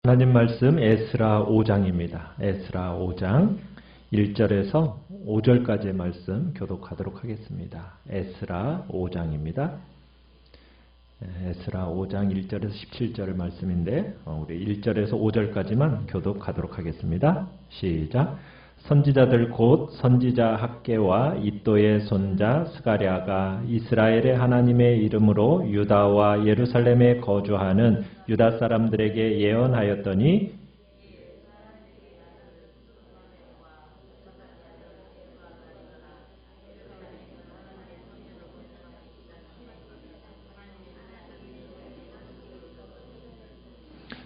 하나님 말씀 에스라 5장입니다. 에스라 5장 1절에서 5절까지의 말씀 교독하도록 하겠습니다. 에스라 5장입니다. 에스라 5장 1절에서 17절 말씀인데 우리 1절에서 5절까지만 교독하도록 하겠습니다. 시작. 선지자들 곧 선지자 학개와 이도의 손자 스가랴가 이스라엘의 하나님의 이름으로 유다와 예루살렘에 거주하는 유다 사람들에게 예언하였더니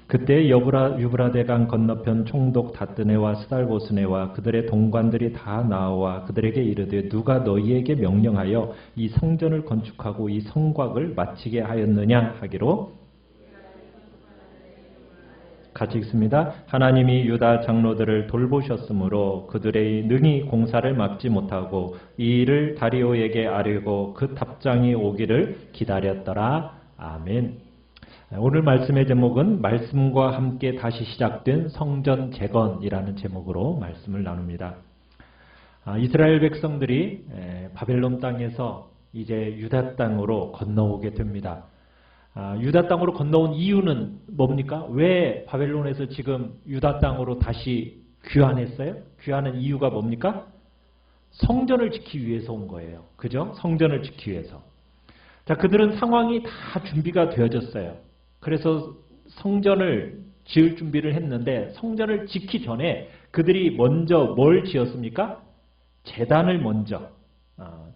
그때 유브라데강 건너편 총독 다뜨네와 스달보스네와 그들의 동관들이 다 나와 그들에게 이르되 누가 너희에게 명령하여 이 성전을 건축하고 이 성곽을 마치게 하였느냐 하기로 같이 읽습니다. 하나님이 유다 장로들을 돌보셨으므로 그들의 능히 공사를 막지 못하고 이 일을 다리오에게 아뢰고 그 답장이 오기를 기다렸더라. 아멘. 오늘 말씀의 제목은 말씀과 함께 다시 시작된 성전 재건이라는 제목으로 말씀을 나눕니다. 이스라엘 백성들이 바벨론 땅에서 이제 유다 땅으로 건너오게 됩니다. 유다 땅으로 건너온 이유는 뭡니까? 왜 바벨론에서 지금 유다 땅으로 다시 귀환했어요? 귀환한 이유가 뭡니까? 성전을 지키기 위해서 온 거예요. 그죠? 성전을 지키기 위해서. 자, 그들은 상황이 다 준비가 되어졌어요. 그래서 성전을 지을 준비를 했는데 성전을 짓기 전에 그들이 먼저 뭘 지었습니까? 제단을 먼저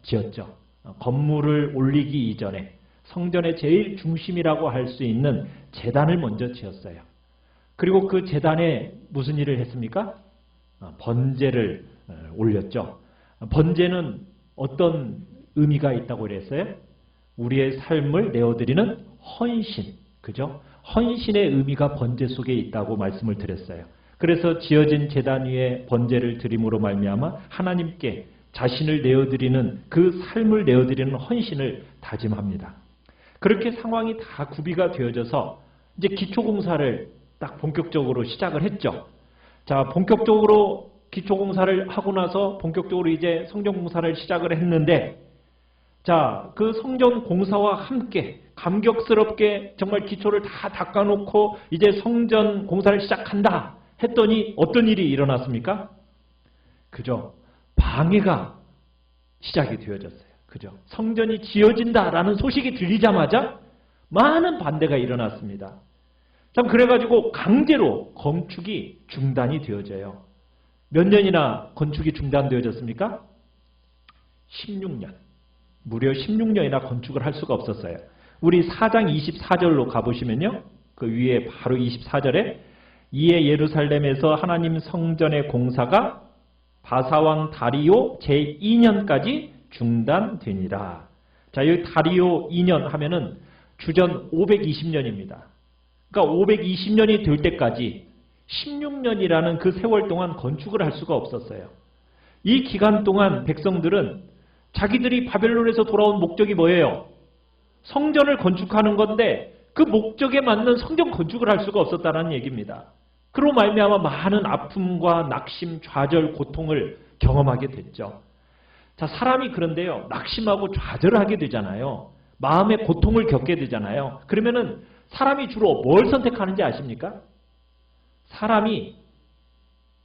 지었죠. 건물을 올리기 이전에 성전의 제일 중심이라고 할 수 있는 제단을 먼저 지었어요. 그리고 그 제단에 무슨 일을 했습니까? 번제를 올렸죠. 번제는 어떤 의미가 있다고 그랬어요? 우리의 삶을 내어드리는 헌신. 그죠? 헌신의 의미가 번제 속에 있다고 말씀을 드렸어요. 그래서 지어진 제단 위에 번제를 드림으로 말미암아 하나님께 자신을 내어드리는 그 삶을 내어드리는 헌신을 다짐합니다. 그렇게 상황이 다 구비가 되어져서 이제 기초공사를 딱 본격적으로 시작을 했죠. 자, 본격적으로 기초공사를 하고 나서 본격적으로 이제 성전공사를 시작을 했는데 자, 그 성전 공사와 함께 감격스럽게 정말 기초를 다 닦아놓고 이제 성전 공사를 시작한다 했더니 어떤 일이 일어났습니까? 그죠? 방해가 시작이 되어졌어요. 그죠? 성전이 지어진다라는 소식이 들리자마자 많은 반대가 일어났습니다. 참 그래가지고 강제로 건축이 중단이 되어져요. 몇 년이나 건축이 중단되어졌습니까? 16년. 무려 16년이나 건축을 할 수가 없었어요. 우리 4장 24절로 가보시면요. 그 위에 바로 24절에 이에 예루살렘에서 하나님 성전의 공사가 바사왕 다리오 제2년까지 중단되니라. 자, 여기 다리오 2년 하면은 주전 520년입니다. 그러니까 520년이 될 때까지 16년이라는 그 세월 동안 건축을 할 수가 없었어요. 이 기간 동안 백성들은 자기들이 바벨론에서 돌아온 목적이 뭐예요? 성전을 건축하는 건데 그 목적에 맞는 성전 건축을 할 수가 없었다는 얘기입니다. 그로 말미암아 많은 아픔과 낙심, 좌절, 고통을 경험하게 됐죠. 자, 사람이 그런데요. 낙심하고 좌절을 하게 되잖아요. 마음의 고통을 겪게 되잖아요. 그러면은 사람이 주로 뭘 선택하는지 아십니까? 사람이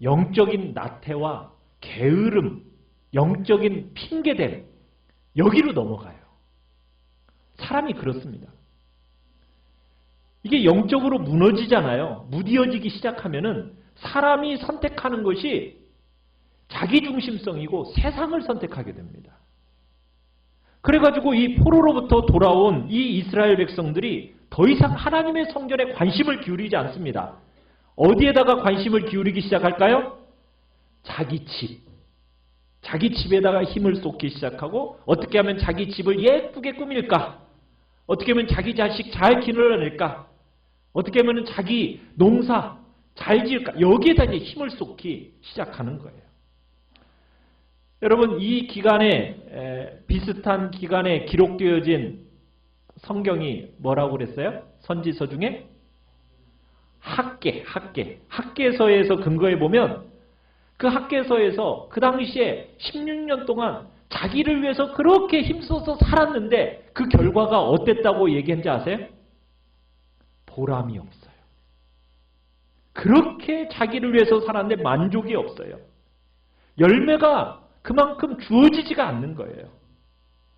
영적인 나태와 게으름, 영적인 핑계됨, 여기로 넘어가요. 사람이 그렇습니다. 이게 영적으로 무너지잖아요. 무디어지기 시작하면은 사람이 선택하는 것이 자기중심성이고 세상을 선택하게 됩니다. 그래가지고 이 포로로부터 돌아온 이 이스라엘 백성들이 더 이상 하나님의 성전에 관심을 기울이지 않습니다. 어디에다가 관심을 기울이기 시작할까요? 자기 집. 자기 집에다가 힘을 쏟기 시작하고 어떻게 하면 자기 집을 예쁘게 꾸밀까? 어떻게 하면 자기 자식 잘 길러낼까? 어떻게 하면 자기 농사 잘 지을까? 여기에다 이제 힘을 쏟기 시작하는 거예요. 여러분, 이 기간에 비슷한 기간에 기록되어진 성경이 뭐라고 그랬어요? 선지서 중에 학계서에서 근거해 보면 그 학계서에서 그 당시에 16년 동안 자기를 위해서 그렇게 힘써서 살았는데 그 결과가 어땠다고 얘기했는지 아세요? 보람이 없어요. 그렇게 자기를 위해서 살았는데 만족이 없어요. 열매가 그만큼 주어지지가 않는 거예요.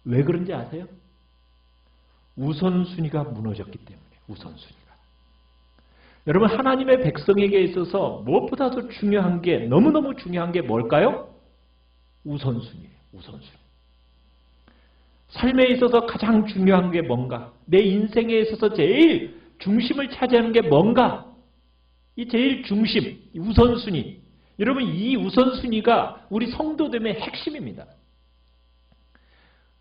왜 그런지 아세요? 우선순위가 무너졌기 때문에. 우선순위가. 여러분, 하나님의 백성에게 있어서 무엇보다도 중요한 게, 너무너무 중요한 게 뭘까요? 우선순위예요. 우선순위. 삶에 있어서 가장 중요한 게 뭔가? 내 인생에 있어서 제일 중심을 차지하는 게 뭔가? 이 제일 중심, 우선순위. 여러분, 이 우선순위가 우리 성도됨의 핵심입니다.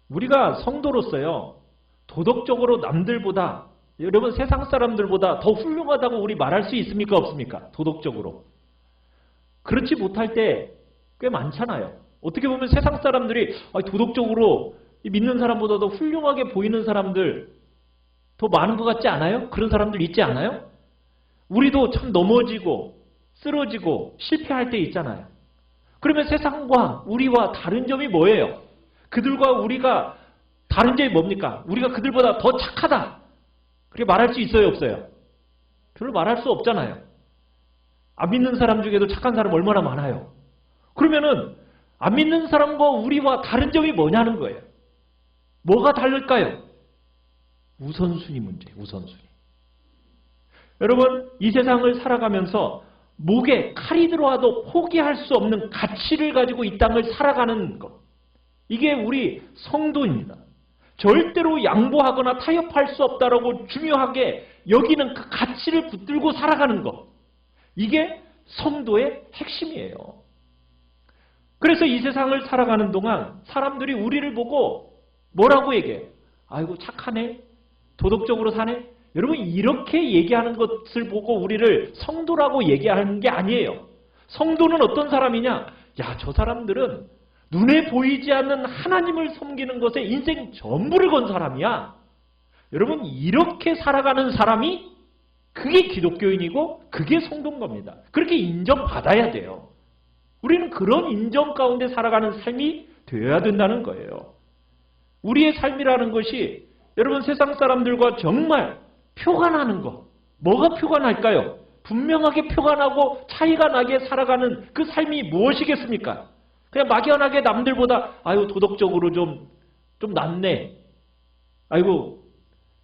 우리가 성도로서요, 도덕적으로 남들보다, 여러분 세상 사람들보다 더 훌륭하다고 우리 말할 수 있습니까? 없습니까? 도덕적으로. 그렇지 못할 때 꽤 많잖아요. 어떻게 보면 세상 사람들이 도덕적으로 믿는 사람보다도 훌륭하게 보이는 사람들 더 많은 것 같지 않아요? 그런 사람들 있지 않아요? 우리도 참 넘어지고 쓰러지고 실패할 때 있잖아요. 그러면 세상과 우리와 다른 점이 뭐예요? 그들과 우리가 다른 점이 뭡니까? 우리가 그들보다 더 착하다. 그렇게 말할 수 있어요? 없어요? 별로 말할 수 없잖아요. 안 믿는 사람 중에도 착한 사람 얼마나 많아요. 그러면은 안 믿는 사람과 우리와 다른 점이 뭐냐는 거예요. 뭐가 다를까요? 우선순위 문제, 우선순위. 여러분, 이 세상을 살아가면서 목에 칼이 들어와도 포기할 수 없는 가치를 가지고 이 땅을 살아가는 것. 이게 우리 성도입니다. 절대로 양보하거나 타협할 수 없다라고 중요하게 여기는 그 가치를 붙들고 살아가는 것. 이게 성도의 핵심이에요. 그래서 이 세상을 살아가는 동안 사람들이 우리를 보고 뭐라고 얘기해요? 아이고 착하네? 도덕적으로 사네? 여러분, 이렇게 얘기하는 것을 보고 우리를 성도라고 얘기하는 게 아니에요. 성도는 어떤 사람이냐? 야, 저 사람들은 눈에 보이지 않는 하나님을 섬기는 것에 인생 전부를 건 사람이야. 여러분, 이렇게 살아가는 사람이 그게 기독교인이고 그게 성도인 겁니다. 그렇게 인정받아야 돼요. 우리는 그런 인정 가운데 살아가는 삶이 되어야 된다는 거예요. 우리의 삶이라는 것이 여러분 세상 사람들과 정말 표가 나는 것. 뭐가 표가 날까요? 분명하게 표가 나고 차이가 나게 살아가는 그 삶이 무엇이겠습니까? 그냥 막연하게 남들보다 아유 도덕적으로 좀 낫네. 아이고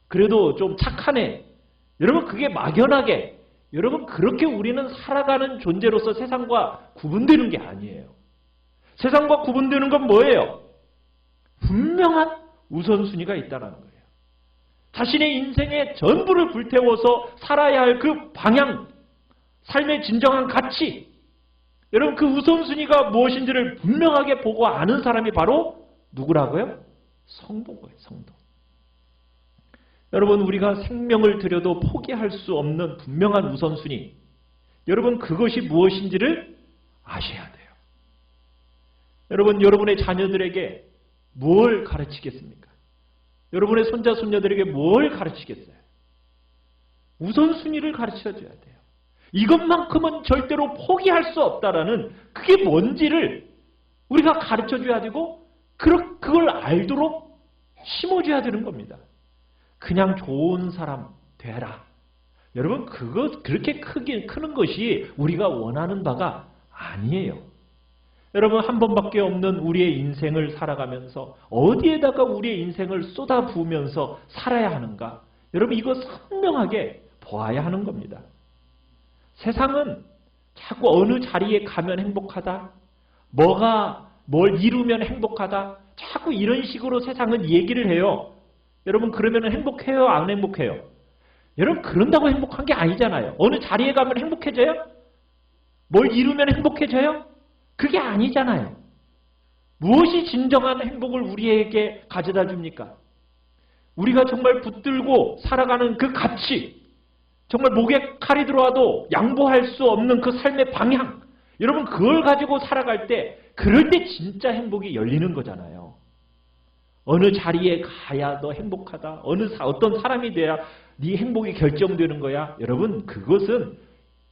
그래도 좀 착하네. 여러분 그게 막연하게 여러분 그렇게 우리는 살아가는 존재로서 세상과 구분되는 게 아니에요. 세상과 구분되는 건 뭐예요? 분명한 우선순위가 있다는 거예요. 자신의 인생의 전부를 불태워서 살아야 할 그 방향, 삶의 진정한 가치, 여러분 그 우선순위가 무엇인지를 분명하게 보고 아는 사람이 바로 누구라고요? 성도인 거예요. 성도. 여러분 우리가 생명을 들여도 포기할 수 없는 분명한 우선순위, 여러분 그것이 무엇인지를 아셔야 돼요. 여러분 여러분의 자녀들에게 뭘 가르치겠습니까? 여러분의 손자 손녀들에게 뭘 가르치겠어요? 우선순위를 가르쳐줘야 돼요. 이것만큼은 절대로 포기할 수 없다라는 그게 뭔지를 우리가 가르쳐줘야 되고 그걸 알도록 심어줘야 되는 겁니다. 그냥 좋은 사람 되라. 여러분 그렇게 크는 것이 우리가 원하는 바가 아니에요. 여러분 한 번밖에 없는 우리의 인생을 살아가면서 어디에다가 우리의 인생을 쏟아부으면서 살아야 하는가? 여러분 이거 선명하게 보아야 하는 겁니다. 세상은 자꾸 어느 자리에 가면 행복하다, 뭘 이루면 행복하다, 자꾸 이런 식으로 세상은 얘기를 해요. 여러분 그러면 행복해요? 안 행복해요? 여러분 그런다고 행복한 게 아니잖아요. 어느 자리에 가면 행복해져요? 뭘 이루면 행복해져요? 그게 아니잖아요. 무엇이 진정한 행복을 우리에게 가져다 줍니까? 우리가 정말 붙들고 살아가는 그 가치, 정말 목에 칼이 들어와도 양보할 수 없는 그 삶의 방향, 여러분 그걸 가지고 살아갈 때 그럴 때 진짜 행복이 열리는 거잖아요. 어느 자리에 가야 더 행복하다, 어떤 사람이 돼야 네 행복이 결정되는 거야. 여러분, 그것은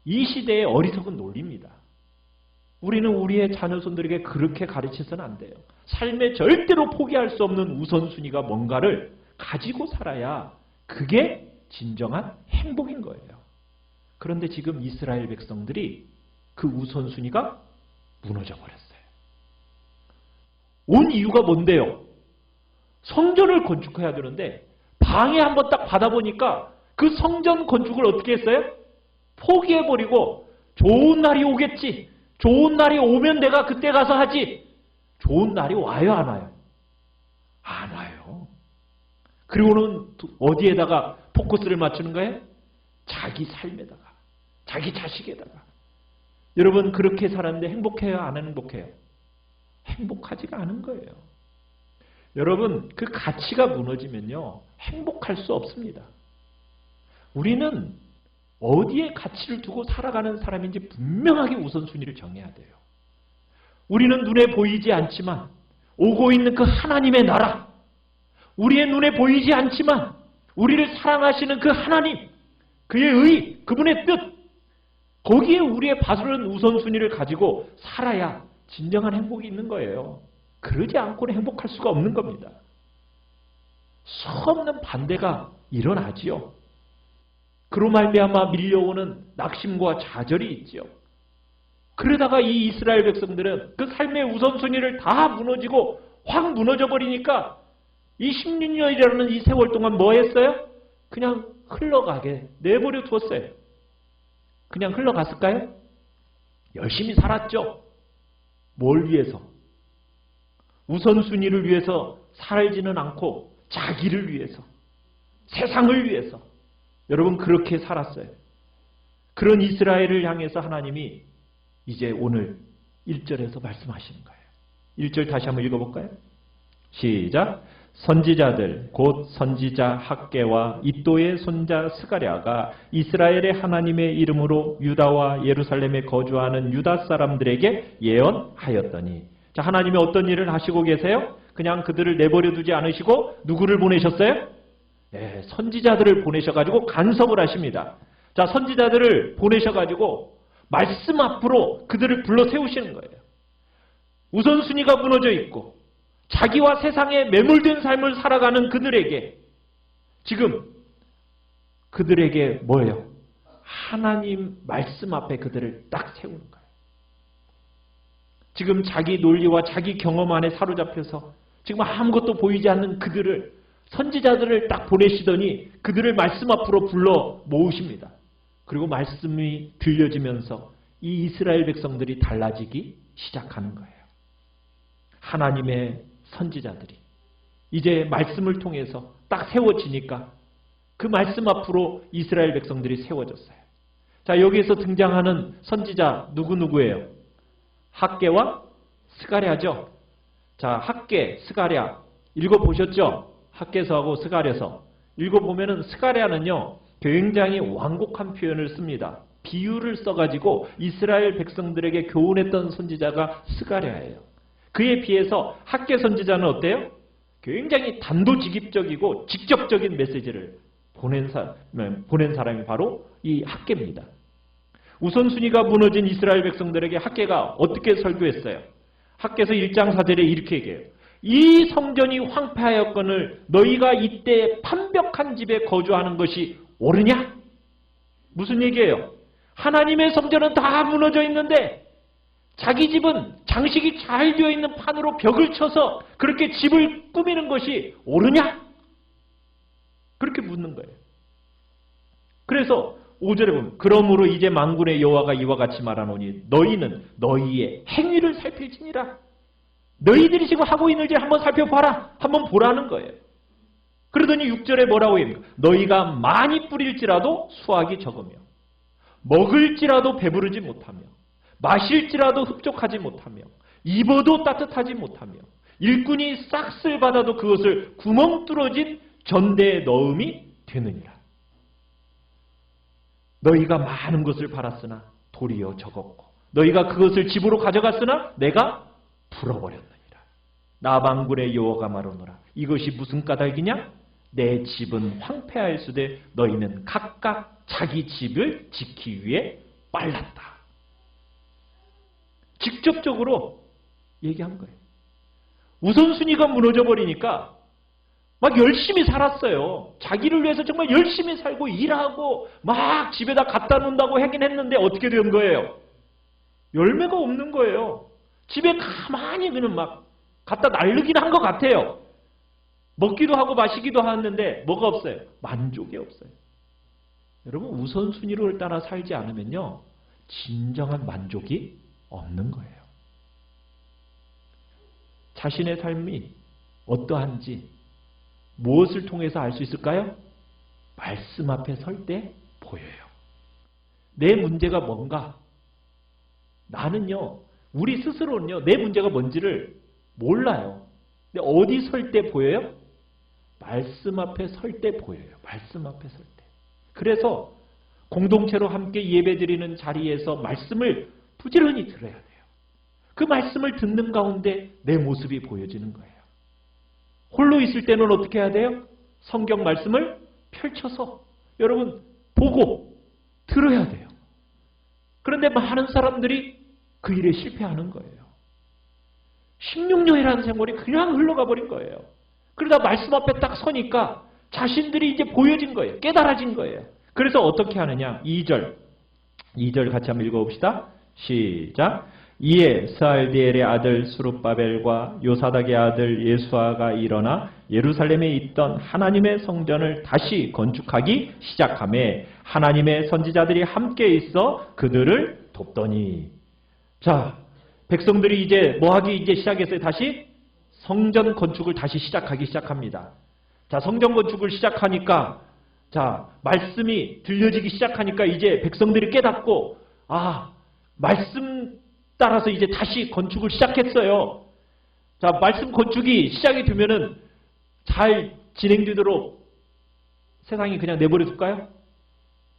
이 시대의 어리석은 논리입니다. 우리는 우리의 자녀손들에게 그렇게 가르쳐서는 안 돼요. 삶에 절대로 포기할 수 없는 우선순위가 뭔가를 가지고 살아야 그게 진정한 행복인 거예요. 그런데 지금 이스라엘 백성들이 그 우선순위가 무너져 버렸어요. 온 이유가 뭔데요? 성전을 건축해야 되는데 방해 한번 딱 받아보니까 그 성전 건축을 어떻게 했어요? 포기해버리고 좋은 날이 오겠지. 좋은 날이 오면 내가 그때 가서 하지. 좋은 날이 와요, 안 와요? 안 와요. 그리고는 어디에다가 포커스를 맞추는 거예요? 자기 삶에다가, 자기 자식에다가. 여러분, 그렇게 살았는데 행복해요, 안 행복해요? 행복하지가 않은 거예요. 여러분, 그 가치가 무너지면요, 행복할 수 없습니다. 우리는 어디에 가치를 두고 살아가는 사람인지 분명하게 우선순위를 정해야 돼요. 우리는 눈에 보이지 않지만 오고 있는 그 하나님의 나라, 우리의 눈에 보이지 않지만 우리를 사랑하시는 그 하나님, 그의 의, 그분의 뜻, 거기에 우리의 바르는 우선순위를 가지고 살아야 진정한 행복이 있는 거예요. 그러지 않고는 행복할 수가 없는 겁니다. 수없는 반대가 일어나지요. 그로 말미암아 밀려오는 낙심과 좌절이 있지요. 그러다가 이 이스라엘 백성들은 그 삶의 우선순위를 다 무너지고 확 무너져 버리니까 이 16년이라는 이 세월 동안 뭐 했어요? 그냥 흘러가게 내버려 두었어요. 그냥 흘러갔을까요? 열심히 살았죠. 뭘 위해서? 우선순위를 위해서 살지는 않고 자기를 위해서, 세상을 위해서. 여러분, 그렇게 살았어요. 그런 이스라엘을 향해서 하나님이 이제 오늘 1절에서 말씀하시는 거예요. 1절 다시 한번 읽어볼까요? 시작. 선지자들 곧 선지자 학개와 이도의 손자 스가랴가 이스라엘의 하나님의 이름으로 유다와 예루살렘에 거주하는 유다 사람들에게 예언하였더니, 자, 하나님이 어떤 일을 하시고 계세요? 그냥 그들을 내버려 두지 않으시고 누구를 보내셨어요? 네, 선지자들을 보내셔가지고 간섭을 하십니다. 자, 선지자들을 보내셔가지고 말씀 앞으로 그들을 불러 세우시는 거예요. 우선순위가 무너져 있고 자기와 세상에 매몰된 삶을 살아가는 그들에게 지금 그들에게 뭐예요? 하나님 말씀 앞에 그들을 딱 세우는 거예요. 지금 자기 논리와 자기 경험 안에 사로잡혀서 지금 아무것도 보이지 않는 그들을, 선지자들을 딱 보내시더니 그들을 말씀 앞으로 불러 모으십니다. 그리고 말씀이 들려지면서 이 이스라엘 백성들이 달라지기 시작하는 거예요. 하나님의 선지자들이 이제 말씀을 통해서 딱 세워지니까 그 말씀 앞으로 이스라엘 백성들이 세워졌어요. 자, 여기에서 등장하는 선지자 누구예요? 학개와 스가랴죠. 자, 학개, 스가랴 읽어보셨죠? 학개서하고 스가랴서 읽어보면은 스가랴는요 굉장히 완곡한 표현을 씁니다. 비유를 써가지고 이스라엘 백성들에게 교훈했던 선지자가 스가랴예요. 그에 비해서 학개 선지자는 어때요? 굉장히 단도직입적이고 직접적인 메시지를 보낸 사람이 바로 이 학개입니다. 우선순위가 무너진 이스라엘 백성들에게 학개가 어떻게 설교했어요? 학개서 1장 4절에 이렇게 얘기해요. 이 성전이 황폐하였거늘 너희가 이때 판벽한 집에 거주하는 것이 옳으냐? 무슨 얘기예요? 하나님의 성전은 다 무너져 있는데 자기 집은 장식이 잘 되어 있는 판으로 벽을 쳐서 그렇게 집을 꾸미는 것이 옳으냐? 그렇게 묻는 거예요. 그래서 5절에 보면 그러므로 이제 만군의 여호와가 이와 같이 말하노니 너희는 너희의 행위를 살필지니라. 너희들이 지금 하고 있는지 한번 살펴봐라. 한번 보라는 거예요. 그러더니 6절에 뭐라고 합니까? 너희가 많이 뿌릴지라도 수확이 적으며 먹을지라도 배부르지 못하며 마실지라도 흡족하지 못하며 입어도 따뜻하지 못하며 일꾼이 싹쓸 받아도 그것을 구멍 뚫어진 전대에 넣음이 되느니라. 너희가 많은 것을 팔았으나 도리어 적었고 너희가 그것을 집으로 가져갔으나 내가 풀어버렸느니라. 나방굴의 여호와가 말하노라. 이것이 무슨 까닭이냐? 내 집은 황폐하였으되 너희는 각각 자기 집을 지키기 위해 빨랐다. 직접적으로 얘기한 거예요. 우선순위가 무너져 버리니까 막 열심히 살았어요. 자기를 위해서 정말 열심히 살고 일하고 막 집에다 갖다 놓는다고 하긴 했는데 어떻게 된 거예요? 열매가 없는 거예요. 집에 가만히 그냥 막 갖다 날르긴 한 것 같아요. 먹기도 하고 마시기도 하는데 뭐가 없어요? 만족이 없어요. 여러분 우선순위를 따라 살지 않으면요. 진정한 만족이 없는 거예요. 자신의 삶이 어떠한지 무엇을 통해서 알 수 있을까요? 말씀 앞에 설 때 보여요. 내 문제가 뭔가? 나는요. 우리 스스로는요. 내 문제가 뭔지를 몰라요. 근데 어디 설 때 보여요? 말씀 앞에 설 때 보여요. 말씀 앞에 설 때. 그래서 공동체로 함께 예배드리는 자리에서 말씀을 부지런히 들어야 돼요. 그 말씀을 듣는 가운데 내 모습이 보여지는 거예요. 홀로 있을 때는 어떻게 해야 돼요? 성경 말씀을 펼쳐서 여러분 보고 들어야 돼요. 그런데 많은 사람들이 그 일에 실패하는 거예요. 16년이라는 세월이 그냥 흘러가 버린 거예요. 그러다 말씀 앞에 딱 서니까 자신들이 이제 보여진 거예요. 깨달아진 거예요. 그래서 어떻게 하느냐? 2절 같이 한번 읽어봅시다. 시작. 이에 스알디엘의 아들 스룹바벨과 요사닥의 아들 예수아가 일어나 예루살렘에 있던 하나님의 성전을 다시 건축하기 시작하매 하나님의 선지자들이 함께 있어 그들을 돕더니. 자, 백성들이 이제 뭐 하기 이제 시작했어요? 다시 성전 건축을 다시 시작하기 시작합니다. 자, 성전 건축을 시작하니까 자, 말씀이 들려지기 시작하니까 이제 백성들이 깨닫고 말씀 따라서 이제 다시 건축을 시작했어요. 자, 말씀 건축이 시작이 되면은 잘 진행되도록 세상이 그냥 내버려 둘까요?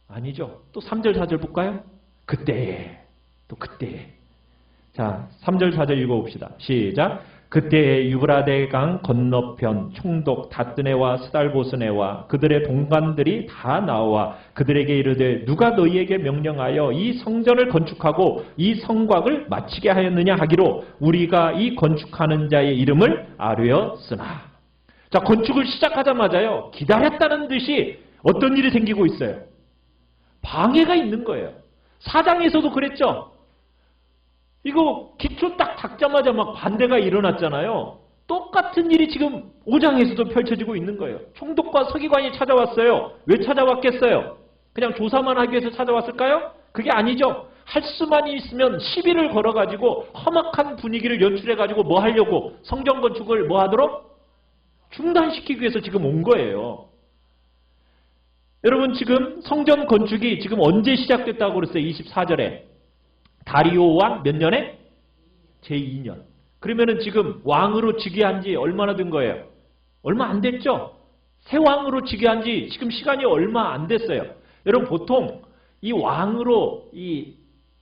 아니죠. 또 3절, 4절 볼까요? 그때에. 자, 3절, 4절 읽어봅시다. 시작. 그때에 유브라데 강 건너편 총독 다뜨네와 스달보스네와 그들의 동관들이 다 나와 그들에게 이르되 누가 너희에게 명령하여 이 성전을 건축하고 이 성곽을 마치게 하였느냐 하기로 우리가 이 건축하는 자의 이름을 아뢰었으나. 자, 건축을 시작하자마자요. 기다렸다는 듯이 어떤 일이 생기고 있어요? 방해가 있는 거예요. 4장에서도 그랬죠. 이거 기초 딱 닦자마자 막 반대가 일어났잖아요. 똑같은 일이 지금 5장에서도 펼쳐지고 있는 거예요. 총독과 서기관이 찾아왔어요. 왜 찾아왔겠어요? 그냥 조사만 하기 위해서 찾아왔을까요? 그게 아니죠. 할 수만 있으면 시비를 걸어가지고 험악한 분위기를 연출해가지고 뭐 하려고? 성전 건축을 뭐 하도록? 중단시키기 위해서 지금 온 거예요. 여러분 지금 성전 건축이 지금 언제 시작됐다고 그랬어요? 24절에. 다리오 왕 몇 년에? 제2년. 그러면은 지금 왕으로 즉위한 지 얼마나 된 거예요? 얼마 안 됐죠? 새 왕으로 즉위한 지 지금 시간이 얼마 안 됐어요. 여러분 보통 이 왕으로 이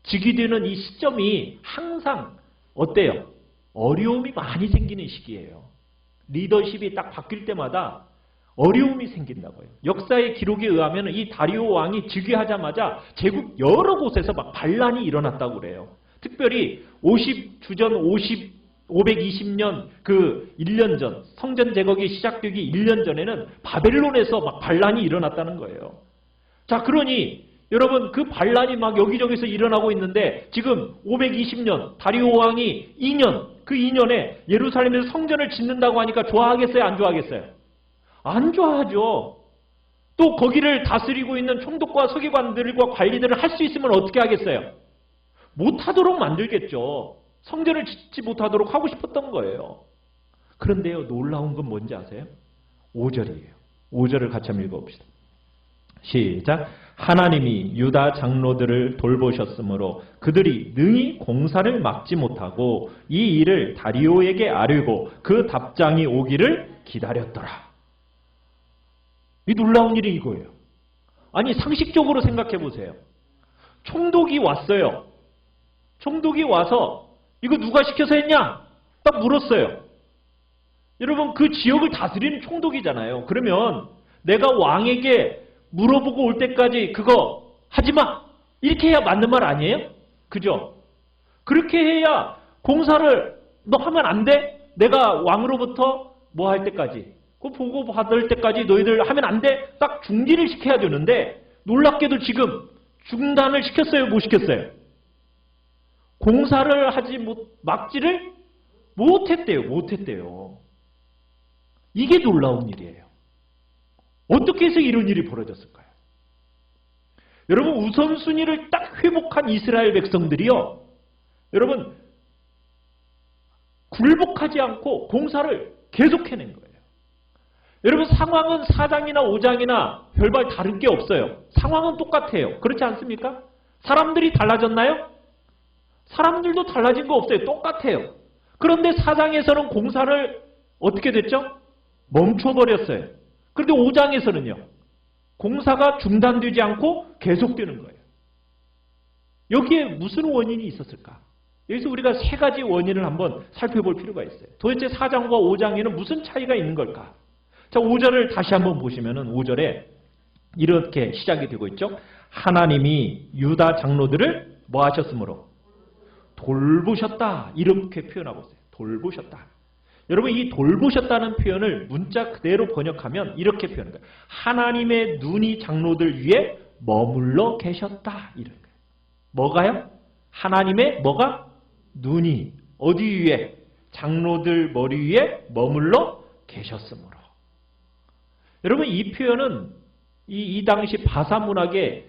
즉위되는 이 시점이 항상 어때요? 어려움이 많이 생기는 시기예요. 리더십이 딱 바뀔 때마다 어려움이 생긴다고요. 역사의 기록에 의하면 이 다리오 왕이 즉위하자마자 제국 여러 곳에서 막 반란이 일어났다고 그래요. 특별히 주전 520년 그 1년 전 성전 제거기 시작되기 1년 전에는 바벨론에서 막 반란이 일어났다는 거예요. 자, 그러니 여러분 그 반란이 막 여기저기서 일어나고 있는데 지금 520년 다리오 왕이 2년 그 2년에 예루살렘에서 성전을 짓는다고 하니까 좋아하겠어요? 안 좋아하겠어요? 안 좋아하죠. 또 거기를 다스리고 있는 총독과 서기관들과 관리들을 할 수 있으면 어떻게 하겠어요? 못하도록 만들겠죠. 성전을 짓지 못하도록 하고 싶었던 거예요. 그런데요, 놀라운 건 뭔지 아세요? 5절이에요. 5절을 같이 한번 읽어봅시다. 시작. 하나님이 유다 장로들을 돌보셨으므로 그들이 능히 공사를 막지 못하고 이 일을 다리오에게 아뢰고 그 답장이 오기를 기다렸더라. 이 놀라운 일이 이거예요. 아니 상식적으로 생각해 보세요. 총독이 왔어요. 총독이 와서 이거 누가 시켜서 했냐? 딱 물었어요. 여러분 그 지역을 다스리는 총독이잖아요. 그러면 내가 왕에게 물어보고 올 때까지 그거 하지마! 이렇게 해야 맞는 말 아니에요? 그죠? 그렇게 해야 공사를 너 하면 안 돼? 내가 왕으로부터 뭐 할 때까지 그 보고 받을 때까지 너희들 하면 안 돼? 딱 중지를 시켜야 되는데 놀랍게도 지금 중단을 시켰어요? 못 시켰어요? 공사를 하지 막지를 못했대요. 이게 놀라운 일이에요. 어떻게 해서 이런 일이 벌어졌을까요? 여러분 우선순위를 딱 회복한 이스라엘 백성들이요. 여러분 굴복하지 않고 공사를 계속 해낸 거예요. 여러분 상황은 4장이나 5장이나 별반 다른 게 없어요. 상황은 똑같아요. 그렇지 않습니까? 사람들이 달라졌나요? 사람들도 달라진 거 없어요. 똑같아요. 그런데 4장에서는 공사를 어떻게 됐죠? 멈춰버렸어요. 그런데 5장에서는요. 공사가 중단되지 않고 계속되는 거예요. 여기에 무슨 원인이 있었을까? 여기서 우리가 세 가지 원인을 한번 살펴볼 필요가 있어요. 도대체 4장과 5장에는 무슨 차이가 있는 걸까? 자, 5절을 다시 한번 보시면은 5절에 이렇게 시작이 되고 있죠. 하나님이 유다 장로들을 뭐 하셨으므로? 돌보셨다. 이렇게 표현하고 있어요. 돌보셨다. 여러분 이 돌보셨다는 표현을 문자 그대로 번역하면 이렇게 표현해요. 하나님의 눈이 장로들 위에 머물러 계셨다. 이런 거예요. 뭐가요? 하나님의 뭐가? 눈이 어디 위에? 장로들 머리 위에 머물러 계셨으므로. 여러분 이 표현은 이 당시 바사 문학의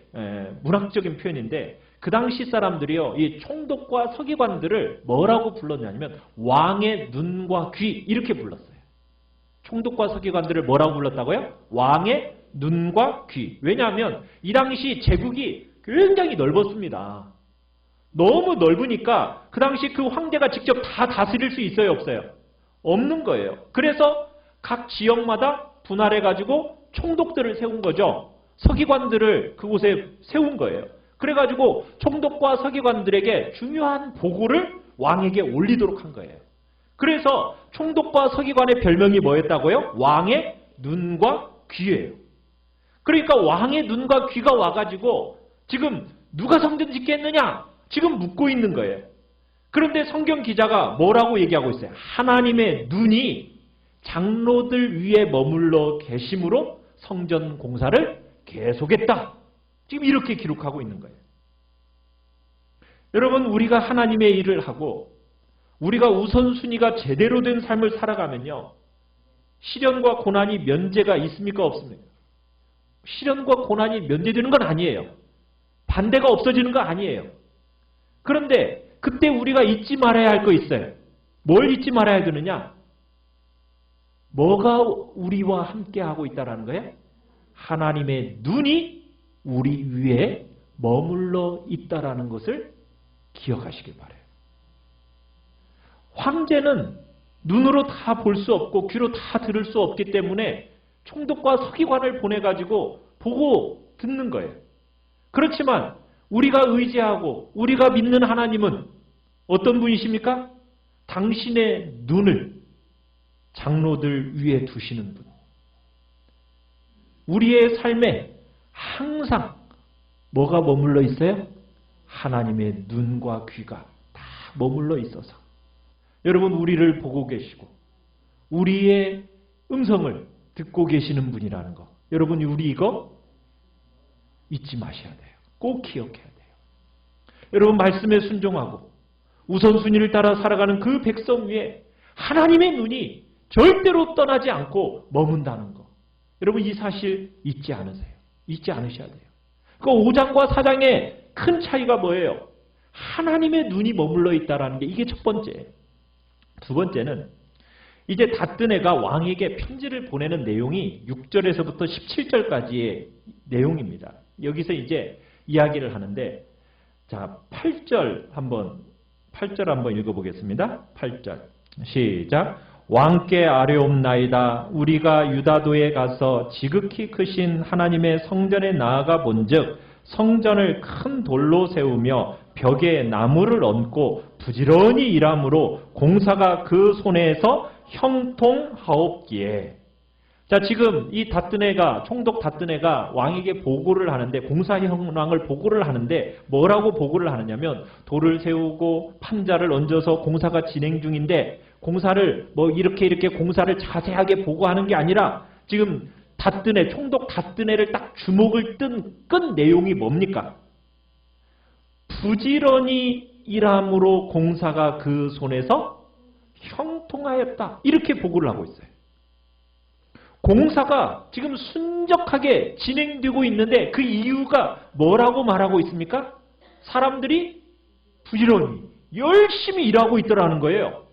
문학적인 표현인데 그 당시 사람들이요, 이 총독과 서기관들을 뭐라고 불렀냐면 왕의 눈과 귀 이렇게 불렀어요. 총독과 서기관들을 뭐라고 불렀다고요? 왕의 눈과 귀. 왜냐하면 이 당시 제국이 굉장히 넓었습니다. 너무 넓으니까 그 당시 그 황제가 직접 다 다스릴 수 있어요, 없어요? 없는 거예요. 그래서 각 지역마다 분할해가지고 총독들을 세운 거죠. 서기관들을 그곳에 세운 거예요. 그래가지고 총독과 서기관들에게 중요한 보고를 왕에게 올리도록 한 거예요. 그래서 총독과 서기관의 별명이 뭐였다고요? 왕의 눈과 귀예요. 그러니까 왕의 눈과 귀가 와가지고 지금 누가 성전 짓겠느냐? 지금 묻고 있는 거예요. 그런데 성경 기자가 뭐라고 얘기하고 있어요? 하나님의 눈이 장로들 위에 머물러 계심으로 성전 공사를 계속했다. 지금 이렇게 기록하고 있는 거예요. 여러분 우리가 하나님의 일을 하고 우리가 우선순위가 제대로 된 삶을 살아가면요. 시련과 고난이 면제가 있습니까? 없습니까? 시련과 고난이 면제되는 건 아니에요. 반대가 없어지는 건 아니에요. 그런데 그때 우리가 잊지 말아야 할 거 있어요. 뭘 잊지 말아야 되느냐? 뭐가 우리와 함께하고 있다는 거예요? 하나님의 눈이 우리 위에 머물러 있다라는 것을 기억하시길 바라요. 황제는 눈으로 다 볼 수 없고 귀로 다 들을 수 없기 때문에 총독과 서기관을 보내가지고 보고 듣는 거예요. 그렇지만 우리가 의지하고 우리가 믿는 하나님은 어떤 분이십니까? 당신의 눈을 장로들 위에 두시는 분. 우리의 삶에 항상 뭐가 머물러 있어요? 하나님의 눈과 귀가 다 머물러 있어서 여러분 우리를 보고 계시고 우리의 음성을 듣고 계시는 분이라는 거. 여러분 우리 이거 잊지 마셔야 돼요. 꼭 기억해야 돼요. 여러분 말씀에 순종하고 우선순위를 따라 살아가는 그 백성 위에 하나님의 눈이 절대로 떠나지 않고 머문다는 거. 여러분 이 사실 잊지 않으세요. 잊지 않으셔야 돼요. 그 5장과 4장의 큰 차이가 뭐예요? 하나님의 눈이 머물러 있다는 게 이게 첫 번째예요. 두 번째는 이제 다뜨네가 왕에게 편지를 보내는 내용이 6절에서부터 17절까지의 내용입니다. 여기서 이제 이야기를 하는데 자 8절 한번 읽어보겠습니다. 8절 시작. 왕께 아뢰옵나이다. 우리가 유다도에 가서 지극히 크신 하나님의 성전에 나아가 본즉 성전을 큰 돌로 세우며 벽에 나무를 얹고 부지런히 일함으로 공사가 그 손에서 형통하옵기에. 자, 지금 이 다뜨네가, 총독 다뜨네가 왕에게 보고를 하는데, 공사 현황을 보고를 하는데, 뭐라고 보고를 하느냐면, 돌을 세우고 판자를 얹어서 공사가 진행 중인데, 공사를 이렇게 공사를 자세하게 보고하는 게 아니라, 지금 다뜨네, 총독 다뜨네를 딱 주목을 끈 내용이 뭡니까? 부지런히 일함으로 공사가 그 손에서 형통하였다. 이렇게 보고를 하고 있어요. 공사가 지금 순적하게 진행되고 있는데 그 이유가 뭐라고 말하고 있습니까? 사람들이 부지런히 열심히 일하고 있더라는 거예요.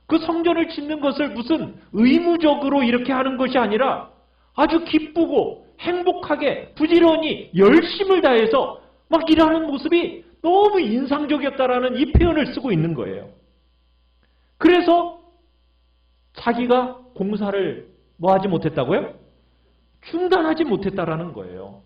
그 성전을 짓는 것을 무슨 의무적으로 이렇게 하는 것이 아니라 아주 기쁘고 행복하게 부지런히 열심을 다해서 막 일하는 모습이 너무 인상적이었다라는 이 표현을 쓰고 있는 거예요. 그래서 자기가 공사를 하지 못했다고요? 중단하지 못했다라는 거예요.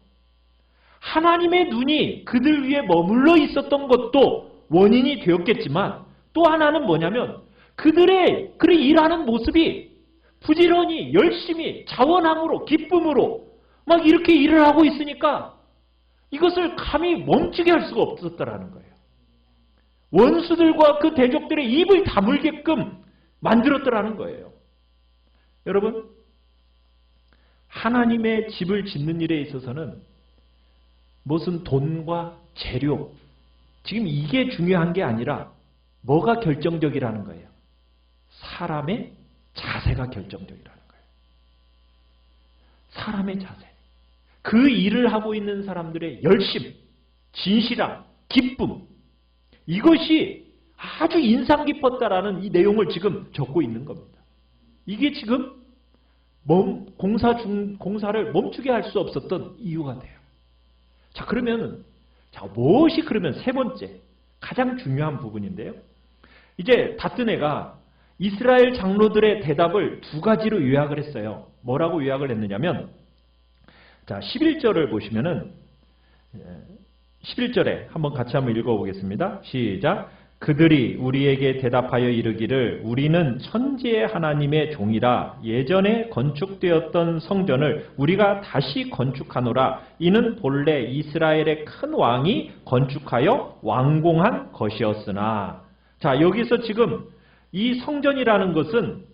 하나님의 눈이 그들 위에 머물러 있었던 것도 원인이 되었겠지만 또 하나는 뭐냐면 그들의 일하는 모습이 부지런히 열심히 자원함으로 기쁨으로 막 이렇게 일을 하고 있으니까 이것을 감히 멈추게 할 수가 없었다라는 거예요. 원수들과 그 대적들의 입을 다물게끔 만들었더라는 거예요. 여러분, 하나님의 집을 짓는 일에 있어서는 무슨 돈과 재료, 지금 이게 중요한 게 아니라 뭐가 결정적이라는 거예요? 사람의 자세가 결정적이라는 거예요. 사람의 자세. 그 일을 하고 있는 사람들의 열심, 진실함, 기쁨, 이것이 아주 인상 깊었다라는 이 내용을 지금 적고 있는 겁니다. 이게 지금 공사를 멈추게 할 수 없었던 이유가 돼요. 자, 그러면 무엇이 그러면 세 번째, 가장 중요한 부분인데요. 이제 다뜨네가 이스라엘 장로들의 대답을 두 가지로 요약을 했어요. 뭐라고 요약을 했느냐면, 자, 11절을 보시면은 11절에 한번 같이 한번 읽어보겠습니다. 시작. 그들이 우리에게 대답하여 이르기를 우리는 천지의 하나님의 종이라 예전에 건축되었던 성전을 우리가 다시 건축하노라. 이는 본래 이스라엘의 큰 왕이 건축하여 완공한 것이었으나. 자, 여기서 지금 이 성전이라는 것은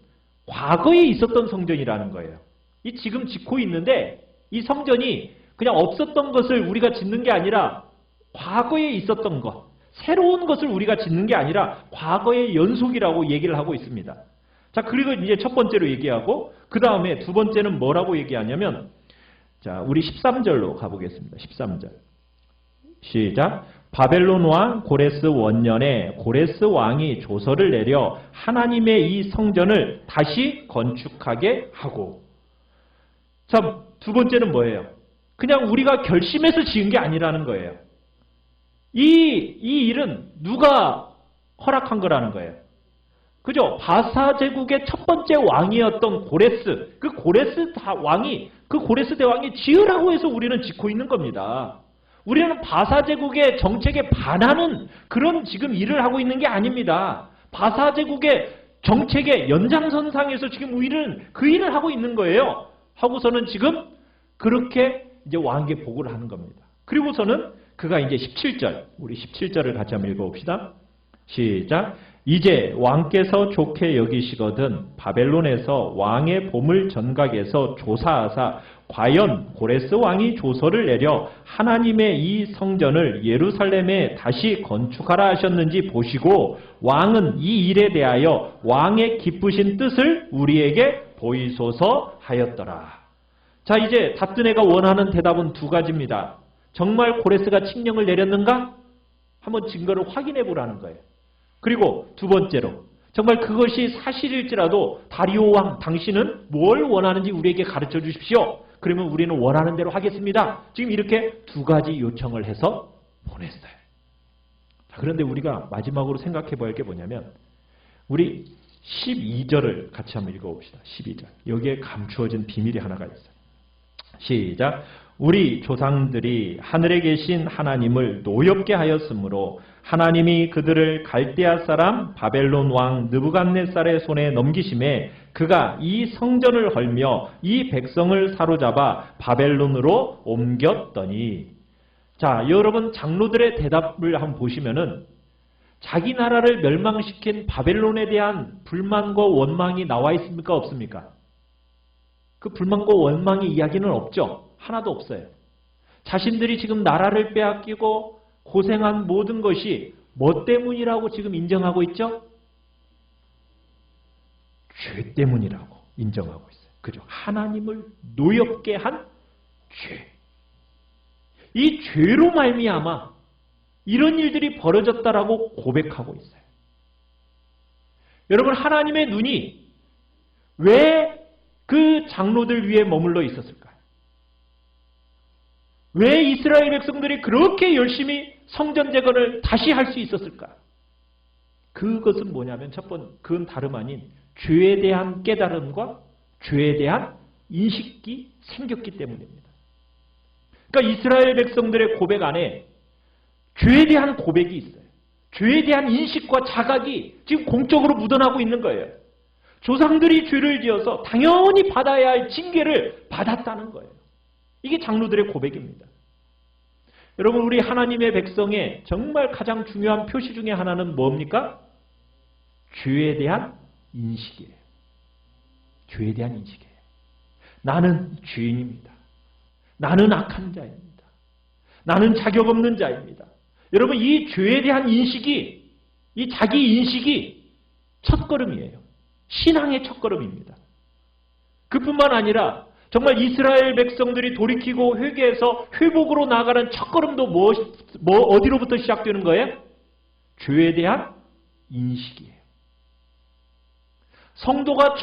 과거에 있었던 성전이라는 거예요. 이 지금 짓고 있는데 이 성전이 그냥 없었던 것을 우리가 짓는 게 아니라 과거에 있었던 것, 새로운 것을 우리가 짓는 게 아니라 과거의 연속이라고 얘기를 하고 있습니다. 자, 그리고 이제 첫 번째로 얘기하고 그 다음에 두 번째는 뭐라고 얘기하냐면, 자, 우리 13절로 가보겠습니다. 13절. 시작. 바벨론 왕 고레스 원년에 고레스 왕이 조서를 내려 하나님의 이 성전을 다시 건축하게 하고. 자, 두 번째는 뭐예요? 그냥 우리가 결심해서 지은 게 아니라는 거예요. 이 일은 누가 허락한 거라는 거예요? 그죠? 바사 제국의 첫 번째 왕이었던 고레스, 그 고레스 대왕이 지으라고 해서 우리는 짓고 있는 겁니다. 우리는 바사 제국의 정책에 반하는 그런 지금 일을 하고 있는 게 아닙니다. 바사 제국의 정책의 연장선상에서 지금 우리는 그 일을 하고 있는 거예요. 하고서는 지금 그렇게 이제 왕에게 보고를 하는 겁니다. 그리고서는 그가 이제 17절, 우리 17절을 같이 한번 읽어봅시다. 시작. 이제 왕께서 좋게 여기시거든 바벨론에서 왕의 보물 전각에서 조사하사 과연 고레스 왕이 조서를 내려 하나님의 이 성전을 예루살렘에 다시 건축하라 하셨는지 보시고 왕은 이 일에 대하여 왕의 기쁘신 뜻을 우리에게 보이소서 하였더라. 자, 이제 다뜨네가 원하는 대답은 두 가지입니다. 정말 고레스가 칙령을 내렸는가? 한번 증거를 확인해 보라는 거예요. 그리고 두 번째로 정말 그것이 사실일지라도 다리오 왕 당신은 뭘 원하는지 우리에게 가르쳐 주십시오. 그러면 우리는 원하는 대로 하겠습니다. 지금 이렇게 두 가지 요청을 해서 보냈어요. 자, 그런데 우리가 마지막으로 생각해 볼 게 뭐냐면 우리 12절을 같이 한번 읽어봅시다. 12절. 여기에 감추어진 비밀이 하나가 있어요. 시작. 우리 조상들이 하늘에 계신 하나님을 노엽게 하였으므로 하나님이 그들을 갈대아 사람 바벨론 왕 느부갓네살의 손에 넘기심에 그가 이 성전을 헐며 이 백성을 사로잡아 바벨론으로 옮겼더니. 자, 여러분 장로들의 대답을 한번 보시면은 자기 나라를 멸망시킨 바벨론에 대한 불만과 원망이 나와 있습니까? 없습니까? 그 불만과 원망의 이야기는 없죠. 하나도 없어요. 자신들이 지금 나라를 빼앗기고 고생한 모든 것이 뭐 때문이라고 지금 인정하고 있죠? 죄 때문이라고 인정하고 있어요. 그죠? 하나님을 노엽게 한 죄. 이 죄로 말미암아 이런 일들이 벌어졌다라고 고백하고 있어요. 여러분, 하나님의 눈이 왜 그 장로들 위에 머물러 있었을까요? 왜 이스라엘 백성들이 그렇게 열심히 성전 재건을 다시 할 수 있었을까? 그것은 뭐냐면 그건 다름 아닌 죄에 대한 깨달음과 죄에 대한 인식이 생겼기 때문입니다. 그러니까 이스라엘 백성들의 고백 안에 죄에 대한 고백이 있어요. 죄에 대한 인식과 자각이 지금 공적으로 묻어나고 있는 거예요. 조상들이 죄를 지어서 당연히 받아야 할 징계를 받았다는 거예요. 이게 장로들의 고백입니다. 여러분, 우리 하나님의 백성의 정말 가장 중요한 표시 중에 하나는 뭡니까? 죄에 대한 인식이에요. 죄에 대한 인식이에요. 나는 죄인입니다. 나는 악한 자입니다. 나는 자격 없는 자입니다. 여러분, 이 죄에 대한 인식이, 이 자기 인식이 첫걸음이에요. 신앙의 첫걸음입니다. 그뿐만 아니라 정말 이스라엘 백성들이 돌이키고 회개해서 회복으로 나아가는 첫걸음도 어디로부터 시작되는 거예요? 죄에 대한 인식이에요. 성도가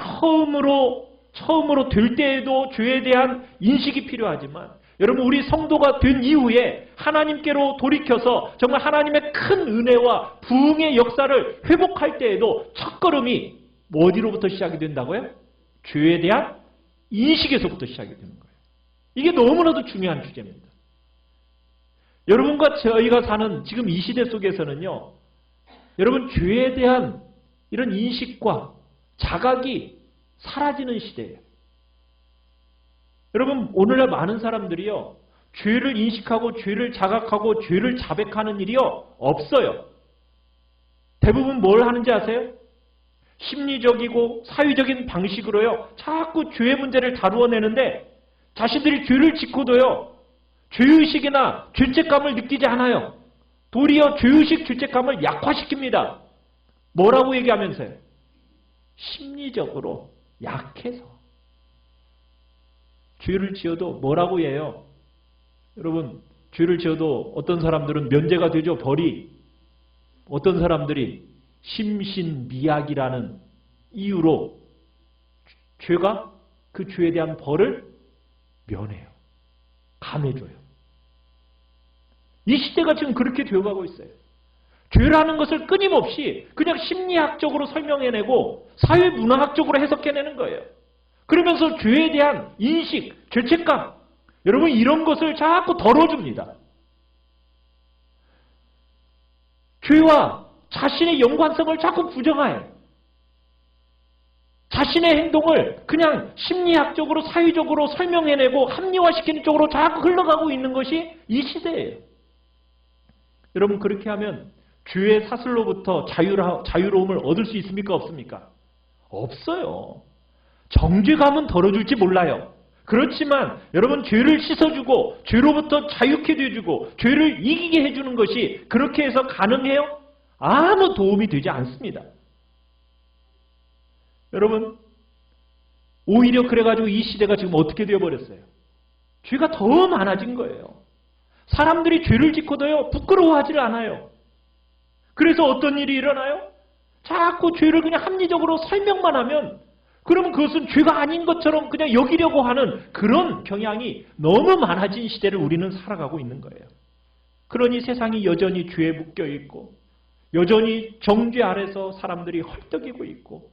처음으로 될 때에도 죄에 대한 인식이 필요하지만 여러분, 우리 성도가 된 이후에 하나님께로 돌이켜서 정말 하나님의 큰 은혜와 부흥의 역사를 회복할 때에도 첫걸음이 어디로부터 시작이 된다고요? 죄에 대한 인식에서부터 시작이 되는 거예요. 이게 너무나도 중요한 주제입니다. 여러분과 저희가 사는 지금 이 시대 속에서는요, 여러분, 죄에 대한 이런 인식과 자각이 사라지는 시대예요. 여러분, 오늘날 많은 사람들이요, 죄를 인식하고 죄를 자각하고 죄를 자백하는 일이요, 없어요. 대부분 뭘 하는지 아세요? 심리적이고 사회적인 방식으로요, 자꾸 죄의 문제를 다루어내는데 자신들이 죄를 짓고도요, 죄의식이나 죄책감을 느끼지 않아요. 도리어 죄의식, 죄책감을 약화시킵니다. 뭐라고 얘기하면서요? 심리적으로 약해서. 죄를 지어도 뭐라고 해요? 여러분, 죄를 지어도 어떤 사람들은 면제가 되죠. 벌이. 어떤 사람들이 심신미약이라는 이유로 죄가 그 죄에 대한 벌을 면해요. 감해줘요. 이 시대가 지금 그렇게 되어가고 있어요. 죄라는 것을 끊임없이 그냥 심리학적으로 설명해내고 사회문화학적으로 해석해내는 거예요. 그러면서 죄에 대한 인식, 죄책감, 여러분 이런 것을 자꾸 덜어줍니다. 죄와 자신의 연관성을 자꾸 부정해요. 자신의 행동을 그냥 심리학적으로 사회적으로 설명해내고 합리화시키는 쪽으로 자꾸 흘러가고 있는 것이 이 시대예요. 여러분, 그렇게 하면 죄의 사슬로부터 자유로움을 얻을 수 있습니까? 없습니까? 없어요. 정죄감은 덜어줄지 몰라요. 그렇지만 여러분, 죄를 씻어주고 죄로부터 자유케 해주고 죄를 이기게 해주는 것이 그렇게 해서 가능해요? 아무 도움이 되지 않습니다. 여러분, 오히려 그래가지고 이 시대가 지금 어떻게 되어버렸어요? 죄가 더 많아진 거예요. 사람들이 죄를 짓고도요, 부끄러워하지를 않아요. 그래서 어떤 일이 일어나요? 자꾸 죄를 그냥 합리적으로 설명만 하면 그러면 그것은 죄가 아닌 것처럼 그냥 여기려고 하는 그런 경향이 너무 많아진 시대를 우리는 살아가고 있는 거예요. 그러니 세상이 여전히 죄에 묶여 있고 여전히 정죄 아래서 사람들이 헐떡이고 있고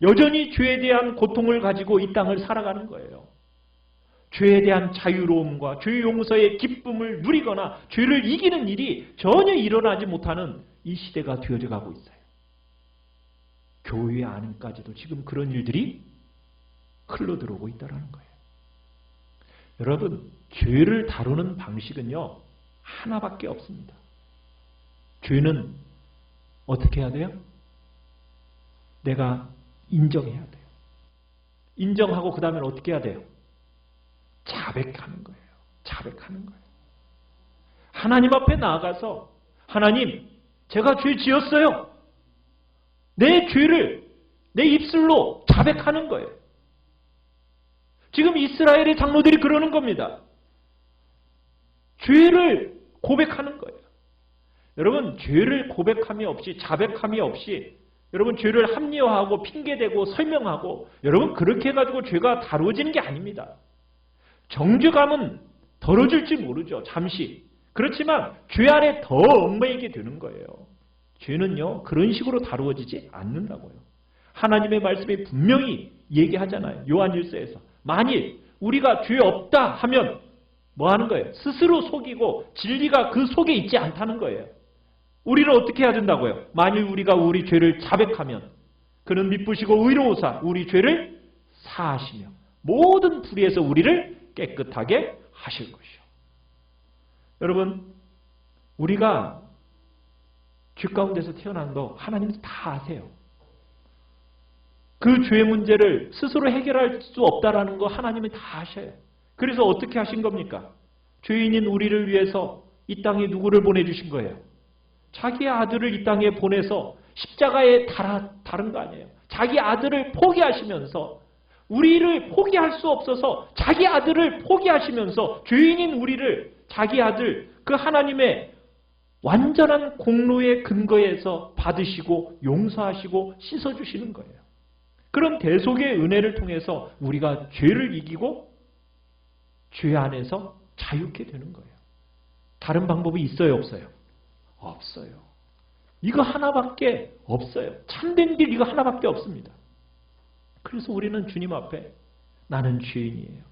여전히 죄에 대한 고통을 가지고 이 땅을 살아가는 거예요. 죄에 대한 자유로움과 죄 용서의 기쁨을 누리거나 죄를 이기는 일이 전혀 일어나지 못하는 이 시대가 되어져 가고 있어요. 교회 안까지도 지금 그런 일들이 흘러들어오고 있다는 거예요. 여러분, 죄를 다루는 방식은요, 하나밖에 없습니다. 죄는 어떻게 해야 돼요? 내가 인정해야 돼요. 인정하고 그 다음에 어떻게 해야 돼요? 자백하는 거예요. 자백하는 거예요. 하나님 앞에 나아가서 하나님, 제가 죄 지었어요. 내 죄를 내 입술로 자백하는 거예요. 지금 이스라엘의 장로들이 그러는 겁니다. 죄를 고백하는 거예요. 여러분, 죄를 고백함이 없이, 자백함이 없이, 여러분, 죄를 합리화하고 핑계대고 설명하고, 여러분, 그렇게 해가지고 죄가 다루어지는 게 아닙니다. 정죄감은 덜어질지 모르죠. 잠시. 그렇지만 죄 안에 더 얽매이게 되는 거예요. 죄는요, 그런 식으로 다루어지지 않는다고요. 하나님의 말씀이 분명히 얘기하잖아요. 요한일서에서. 만일 우리가 죄 없다 하면 뭐 하는 거예요? 스스로 속이고 진리가 그 속에 있지 않다는 거예요. 우리는 어떻게 해야 된다고요? 만일 우리가 우리 죄를 자백하면 그는 미쁘시고 의로우사 우리 죄를 사하시며 모든 불의에서 우리를 깨끗하게 하실 것이요. 여러분, 우리가 죄 가운데서 태어난도 하나님은 다 아세요. 그 죄의 문제를 스스로 해결할 수 없다라는 거 하나님은 다 아셔요. 그래서 어떻게 하신 겁니까? 죄인인 우리를 위해서 이 땅에 누구를 보내주신 거예요? 자기 아들을 이 땅에 보내서 십자가에 달은 거 아니에요. 자기 아들을 포기하시면서 우리를 포기할 수 없어서 자기 아들을 포기하시면서 죄인인 우리를 자기 아들 그 하나님의 완전한 공로의 근거에서 받으시고 용서하시고 씻어주시는 거예요. 그런 대속의 은혜를 통해서 우리가 죄를 이기고 죄 안에서 자유케 되는 거예요. 다른 방법이 있어요, 없어요? 없어요. 이거 하나밖에 없어요. 참된 길 이거 하나밖에 없습니다. 그래서 우리는 주님 앞에 나는 죄인이에요.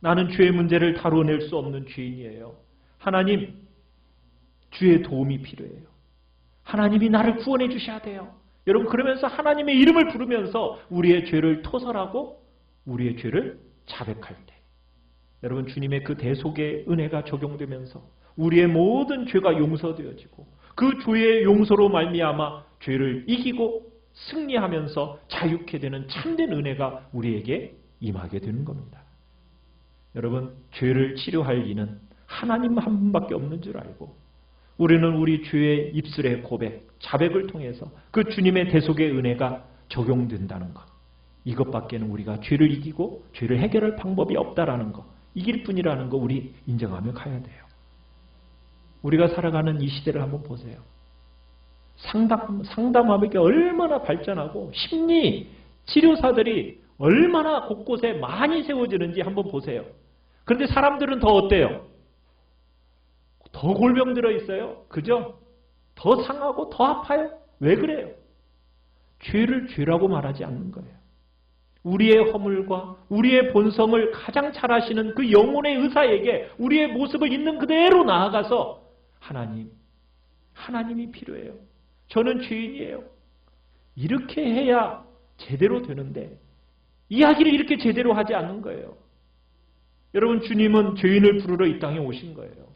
나는 죄의 문제를 다루어낼 수 없는 죄인이에요. 하나님, 주의 도움이 필요해요. 하나님이 나를 구원해 주셔야 돼요. 여러분, 그러면서 하나님의 이름을 부르면서 우리의 죄를 토설하고 우리의 죄를 자백할 때 여러분, 주님의 그 대속의 은혜가 적용되면서 우리의 모든 죄가 용서되어지고 그 죄의 용서로 말미암아 죄를 이기고 승리하면서 자유케 되는 참된 은혜가 우리에게 임하게 되는 겁니다. 여러분, 죄를 치료할 이는 하나님 한 분밖에 없는 줄 알고 우리는 우리 죄의 입술의 고백, 자백을 통해서 그 주님의 대속의 은혜가 적용된다는 것. 이것밖에는 우리가 죄를 이기고 죄를 해결할 방법이 없다라는 것. 이길 뿐이라는 거 우리 인정하며 가야 돼요. 우리가 살아가는 이 시대를 한번 보세요. 상담하기가 얼마나 발전하고 심리 치료사들이 얼마나 곳곳에 많이 세워지는지 한번 보세요. 그런데 사람들은 더 어때요? 더 골병들어 있어요. 그죠? 더 상하고 더 아파요. 왜 그래요? 죄를 죄라고 말하지 않는 거예요. 우리의 허물과 우리의 본성을 가장 잘 아시는 그 영혼의 의사에게 우리의 모습을 있는 그대로 나아가서 하나님이 필요해요. 저는 죄인이에요. 이렇게 해야 제대로 되는데 이야기를 이렇게 제대로 하지 않는 거예요. 여러분, 주님은 죄인을 부르러 이 땅에 오신 거예요.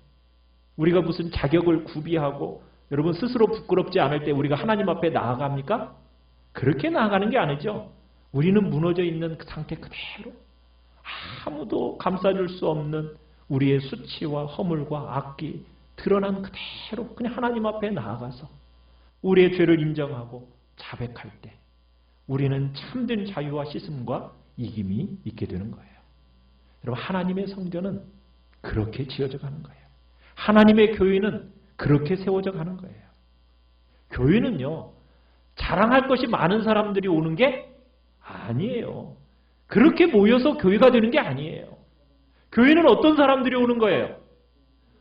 우리가 무슨 자격을 구비하고 여러분 스스로 부끄럽지 않을 때 우리가 하나님 앞에 나아갑니까? 그렇게 나아가는 게 아니죠. 우리는 무너져 있는 그 상태 그대로 아무도 감싸줄 수 없는 우리의 수치와 허물과 악기 드러난 그대로 그냥 하나님 앞에 나아가서 우리의 죄를 인정하고 자백할 때 우리는 참된 자유와 씻음과 이김이 있게 되는 거예요. 여러분, 하나님의 성전은 그렇게 지어져 가는 거예요. 하나님의 교회는 그렇게 세워져 가는 거예요. 교회는요, 자랑할 것이 많은 사람들이 오는 게 아니에요. 그렇게 모여서 교회가 되는 게 아니에요. 교회는 어떤 사람들이 오는 거예요?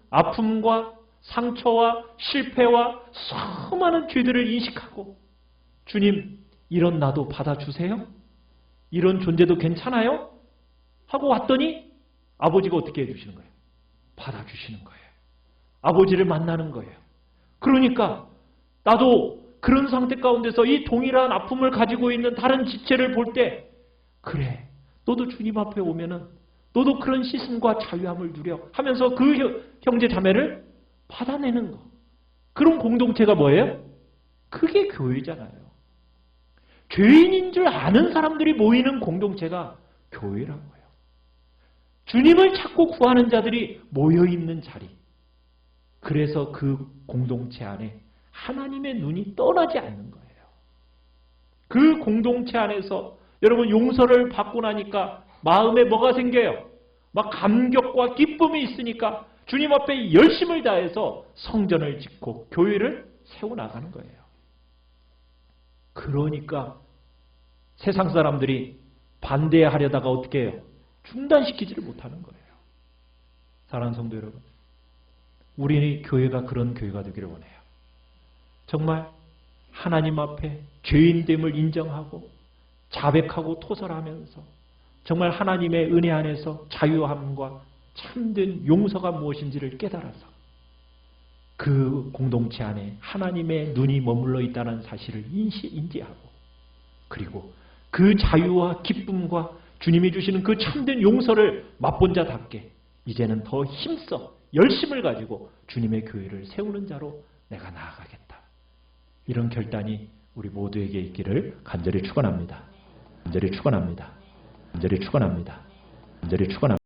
아픔과 상처와 실패와 수많은 죄들을 인식하고 주님, 이런 나도 받아주세요? 이런 존재도 괜찮아요? 하고 왔더니 아버지가 어떻게 해주시는 거예요? 받아주시는 거예요. 아버지를 만나는 거예요. 그러니까 나도 그런 상태 가운데서 이 동일한 아픔을 가지고 있는 다른 지체를 볼 때, 그래, 너도 주님 앞에 오면은 너도 그런 씻음과 자유함을 누려 하면서 그 형제 자매를 받아내는 거. 그런 공동체가 뭐예요? 그게 교회잖아요. 죄인인 줄 아는 사람들이 모이는 공동체가 교회라고요. 주님을 찾고 구하는 자들이 모여있는 자리. 그래서 그 공동체 안에 하나님의 눈이 떠나지 않는 거예요. 그 공동체 안에서 여러분 용서를 받고 나니까 마음에 뭐가 생겨요? 막 감격과 기쁨이 있으니까 주님 앞에 열심을 다해서 성전을 짓고 교회를 세워나가는 거예요. 그러니까 세상 사람들이 반대하려다가 어떻게 해요? 중단시키지를 못하는 거예요. 사랑하는 성도 여러분, 우리 교회가 그런 교회가 되기를 원해요. 정말 하나님 앞에 죄인됨을 인정하고 자백하고 토설하면서 정말 하나님의 은혜 안에서 자유함과 참된 용서가 무엇인지를 깨달아서 그 공동체 안에 하나님의 눈이 머물러 있다는 사실을 인지하고, 그리고 그 자유와 기쁨과 주님이 주시는 그 참된 용서를 맛본 자답게 이제는 더 힘써 열심을 가지고 주님의 교회를 세우는 자로 내가 나아가겠다. 이런 결단이 우리 모두에게 있기를 간절히 축원합니다. 간절히 축원합니다. 간절히 축원합니다. 간절히 축원합니다.